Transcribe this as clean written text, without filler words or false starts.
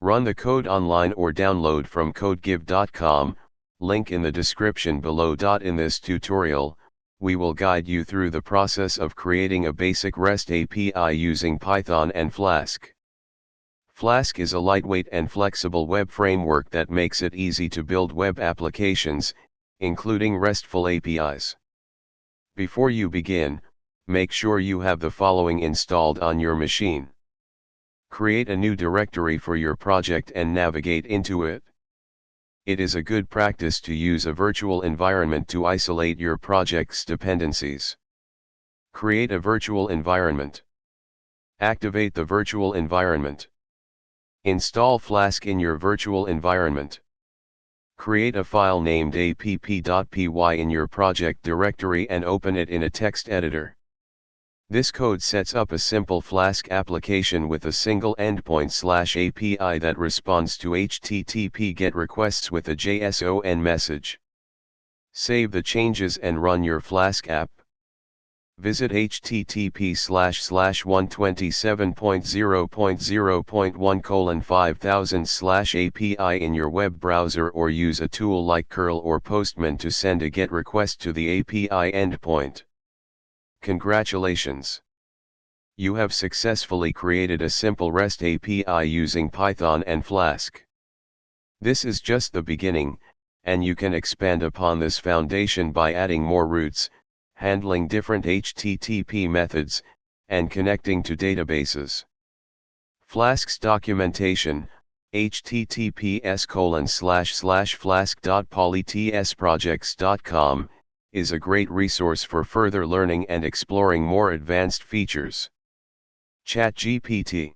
Run the code online or download from codegive.com, link in the description below. In this tutorial, we will guide you through the process of creating a basic REST API using Python and Flask. Flask is a lightweight and flexible web framework that makes it easy to build web applications, including RESTful APIs. Before you begin, make sure you have the following installed on your machine. Create a new directory for your project and navigate into it. It is a good practice to use a virtual environment to isolate your project's dependencies. Create a virtual environment. Activate the virtual environment. Install Flask in your virtual environment. Create a file named app.py in your project directory and open it in a text editor. This code sets up a simple Flask application with a single endpoint /API that responds to HTTP GET requests with a JSON message. Save the changes and run your Flask app. Visit http://127.0.0.1:5000/API in your web browser or use a tool like curl or postman to send a GET request to the API endpoint. Congratulations! You have successfully created a simple REST API using Python and Flask. This is just the beginning, and you can expand upon this foundation by adding more routes, handling different HTTP methods, and connecting to databases. Flask's documentation, https://flask.polytsprojects.com, is a great resource for further learning and exploring more advanced features. ChatGPT